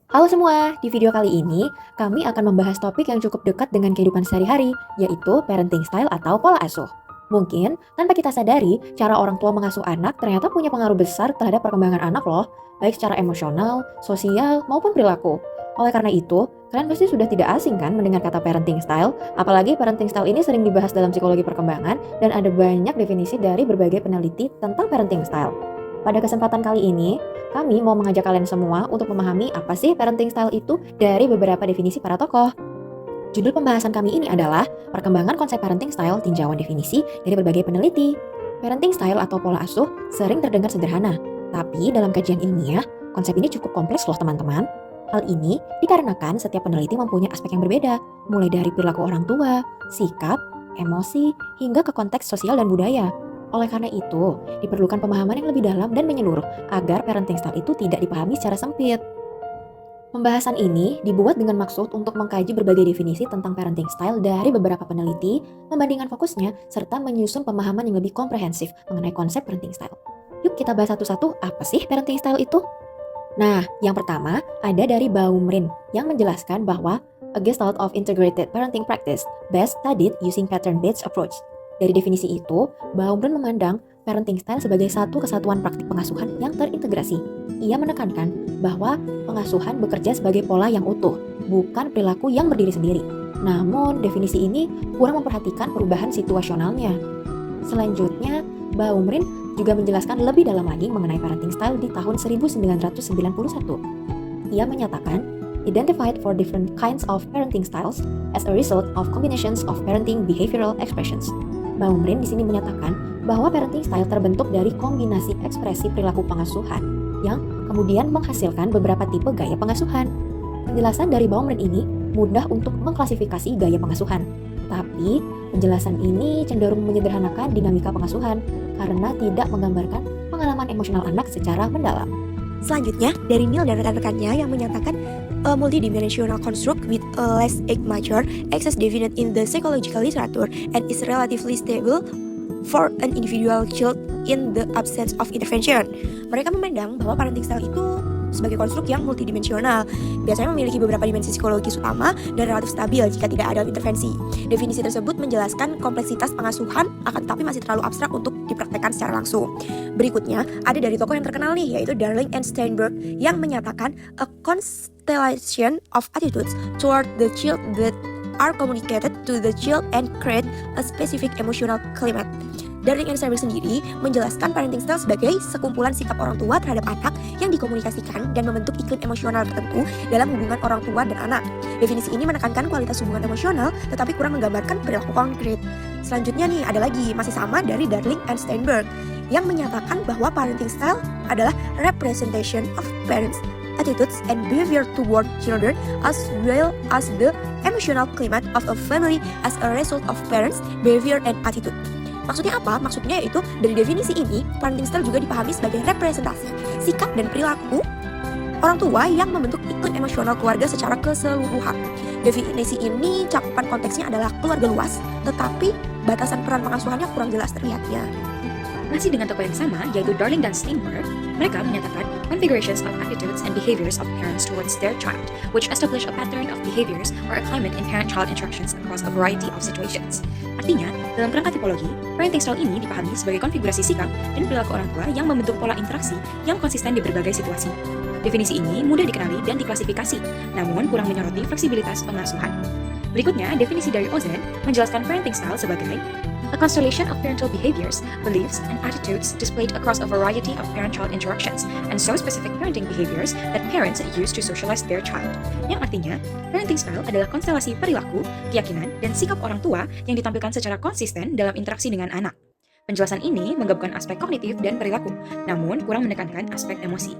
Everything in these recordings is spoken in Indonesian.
Halo semua, di video kali ini kami akan membahas topik yang cukup dekat dengan kehidupan sehari-hari, yaitu parenting style atau pola asuh. Mungkin tanpa kita sadari, cara orang tua mengasuh anak ternyata punya pengaruh besar terhadap perkembangan anak loh, baik secara emosional, sosial, maupun perilaku. Oleh karena itu, kalian pasti sudah tidak asing kan mendengar kata parenting style, apalagi parenting style ini sering dibahas dalam psikologi perkembangan dan ada banyak definisi dari berbagai peneliti tentang parenting style. Pada kesempatan kali ini, kami mau mengajak kalian semua untuk memahami apa sih parenting style itu dari beberapa definisi para tokoh. Judul pembahasan kami ini adalah Perkembangan Konsep Parenting Style Tinjauan Definisi dari berbagai peneliti. Parenting style atau pola asuh sering terdengar sederhana, tapi dalam kajian ilmiah, konsep ini cukup kompleks loh teman-teman. Hal ini dikarenakan setiap peneliti mempunyai aspek yang berbeda, mulai dari perilaku orang tua, sikap, emosi, hingga ke konteks sosial dan budaya. Oleh karena itu, diperlukan pemahaman yang lebih dalam dan menyeluruh agar parenting style itu tidak dipahami secara sempit. Pembahasan ini dibuat dengan maksud untuk mengkaji berbagai definisi tentang parenting style dari beberapa peneliti, membandingkan fokusnya, serta menyusun pemahaman yang lebih komprehensif mengenai konsep parenting style. Yuk kita bahas satu-satu, apa sih parenting style itu? Nah, yang pertama ada dari Baumrind yang menjelaskan bahwa a gestalt of integrated parenting practice best studied using pattern-based approach. Dari definisi itu, Baumrind memandang parenting style sebagai satu kesatuan praktik pengasuhan yang terintegrasi. Ia menekankan bahwa pengasuhan bekerja sebagai pola yang utuh, bukan perilaku yang berdiri sendiri. Namun, definisi ini kurang memperhatikan perubahan situasionalnya. Selanjutnya, Baumrind juga menjelaskan lebih dalam lagi mengenai parenting style di tahun 1991. Ia menyatakan, identified for different kinds of parenting styles as a result of combinations of parenting behavioral expressions. Baumrind di sini menyatakan bahwa parenting style terbentuk dari kombinasi ekspresi perilaku pengasuhan yang kemudian menghasilkan beberapa tipe gaya pengasuhan. Penjelasan dari Baumrind ini mudah untuk mengklasifikasi gaya pengasuhan, tapi penjelasan ini cenderung menyederhanakan dinamika pengasuhan karena tidak menggambarkan pengalaman emosional anak secara mendalam. Selanjutnya, dari Neil dan rekan-rekannya yang menyatakan a multidimensional construct with a less major access definite in the psychological literature and is relatively stable for an individual child in the absence of intervention. Mereka memandang bahwa parenting style itu sebagai konstruk yang multidimensional, biasanya memiliki beberapa dimensi psikologis utama dan relatif stabil jika tidak ada intervensi. Definisi tersebut menjelaskan kompleksitas pengasuhan, akan tetapi masih terlalu abstrak untuk dipraktekkan secara langsung. Berikutnya, ada dari tokoh yang terkenal nih, yaitu Darling and Steinberg, yang menyatakan a constellation of attitudes toward the child that are communicated to the child and create a specific emotional climate. Darling and Steinberg sendiri menjelaskan parenting style sebagai sekumpulan sikap orang tua terhadap anak yang dikomunikasikan dan membentuk iklim emosional tertentu dalam hubungan orang tua dan anak. Definisi ini menekankan kualitas hubungan emosional tetapi kurang menggambarkan perilaku konkret. Selanjutnya nih ada lagi masih sama dari Darling and Steinberg yang menyatakan bahwa parenting style adalah representation of parents attitudes and behavior toward children as well as the emotional climate of a family as a result of parents' behavior and attitude. Maksudnya apa? Maksudnya yaitu dari definisi ini, parenting style juga dipahami sebagai representasi sikap dan perilaku orang tua yang membentuk iklim emosional keluarga secara keseluruhan. Definisi ini cakupan konteksnya adalah keluarga luas, tetapi batasan peran pengasuhannya kurang jelas terlihatnya. Masih dengan tokoh yang sama, yaitu Darling dan Steinberg, mereka menyatakan configurations of attitudes and behaviors of parents towards their child, which establish a pattern of behaviors or a climate in parent-child interactions across a variety of situations. Artinya, dalam kerangka tipologi, parenting style ini dipahami sebagai konfigurasi sikap dan perilaku orang tua yang membentuk pola interaksi yang konsisten di berbagai situasi. Definisi ini mudah dikenali dan diklasifikasi, namun kurang menyoroti fleksibilitas pengasuhan. Berikutnya, definisi dari Ozen menjelaskan parenting style sebagai a constellation of parental behaviors, beliefs, and attitudes displayed across a variety of parent-child interactions, and so specific parenting behaviors that parents use to socialize their child. Yang artinya, parenting style adalah konstelasi perilaku, keyakinan, dan sikap orang tua yang ditampilkan secara konsisten dalam interaksi dengan anak. Penjelasan ini menggabungkan aspek kognitif dan perilaku, namun kurang menekankan aspek emosi.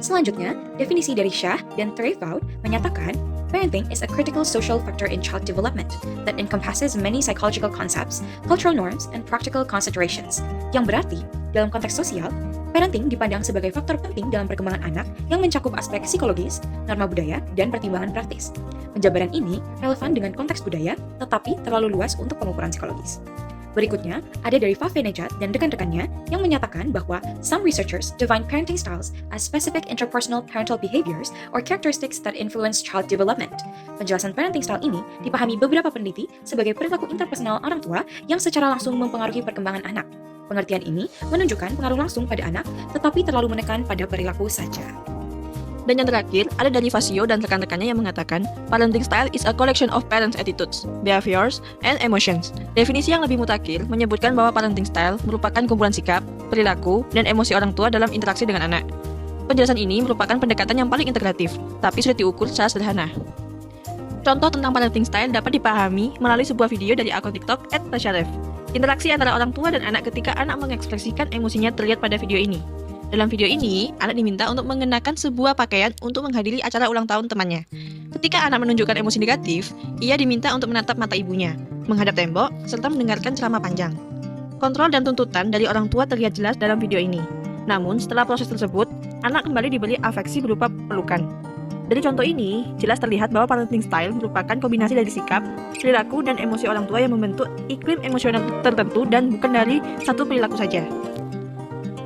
Selanjutnya, definisi dari Shah dan Trevaud menyatakan parenting is a critical social factor in child development that encompasses many psychological concepts, cultural norms, and practical considerations. Yang berarti, dalam konteks sosial, parenting dipandang sebagai faktor penting dalam perkembangan anak yang mencakup aspek psikologis, norma budaya, dan pertimbangan praktis. Penjabaran ini relevan dengan konteks budaya, tetapi terlalu luas untuk pengukuran psikologis. Berikutnya, ada dari Favenejad dan rekan-rekannya yang menyatakan bahwa some researchers define parenting styles as specific interpersonal parental behaviors or characteristics that influence child development. Penjelasan parenting style ini dipahami beberapa peneliti sebagai perilaku interpersonal orang tua yang secara langsung mempengaruhi perkembangan anak. Pengertian ini menunjukkan pengaruh langsung pada anak, tetapi terlalu menekan pada perilaku saja. Dan yang terakhir, ada dari Vasio dan rekan-rekannya yang mengatakan, parenting style is a collection of parents' attitudes, behaviors, and emotions. Definisi yang lebih mutakhir menyebutkan bahwa parenting style merupakan kumpulan sikap, perilaku, dan emosi orang tua dalam interaksi dengan anak. Penjelasan ini merupakan pendekatan yang paling integratif, tapi sulit diukur secara sederhana. Contoh tentang parenting style dapat dipahami melalui sebuah video dari akun TikTok @tasharef. Interaksi antara orang tua dan anak ketika anak mengekspresikan emosinya terlihat pada video ini. Dalam video ini, anak diminta untuk mengenakan sebuah pakaian untuk menghadiri acara ulang tahun temannya. Ketika anak menunjukkan emosi negatif, ia diminta untuk menatap mata ibunya, menghadap tembok, serta mendengarkan ceramah panjang. Kontrol dan tuntutan dari orang tua terlihat jelas dalam video ini. Namun, setelah proses tersebut, anak kembali diberi afeksi berupa pelukan. Dari contoh ini, jelas terlihat bahwa parenting style merupakan kombinasi dari sikap, perilaku, dan emosi orang tua yang membentuk iklim emosional tertentu dan bukan dari satu perilaku saja.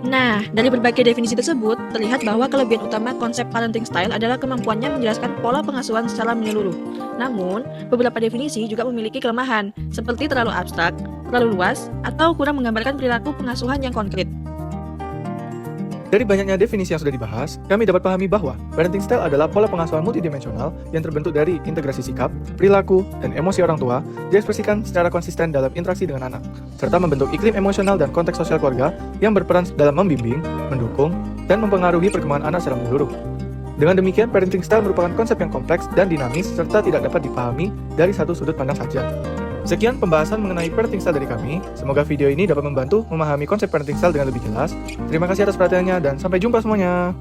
Nah, dari berbagai definisi tersebut, terlihat bahwa kelebihan utama konsep parenting style adalah kemampuannya menjelaskan pola pengasuhan secara menyeluruh. Namun, beberapa definisi juga memiliki kelemahan, seperti terlalu abstrak, terlalu luas, atau kurang menggambarkan perilaku pengasuhan yang konkret. Dari banyaknya definisi yang sudah dibahas, kami dapat pahami bahwa parenting style adalah pola pengasuhan multidimensional yang terbentuk dari integrasi sikap, perilaku, dan emosi orang tua diekspresikan secara konsisten dalam interaksi dengan anak, serta membentuk iklim emosional dan konteks sosial keluarga yang berperan dalam membimbing, mendukung, dan mempengaruhi perkembangan anak secara menyeluruh. Dengan demikian, parenting style merupakan konsep yang kompleks dan dinamis serta tidak dapat dipahami dari satu sudut pandang saja. Sekian pembahasan mengenai parenting style dari kami. Semoga video ini dapat membantu memahami konsep parenting style dengan lebih jelas. Terima kasih atas perhatiannya dan sampai jumpa semuanya.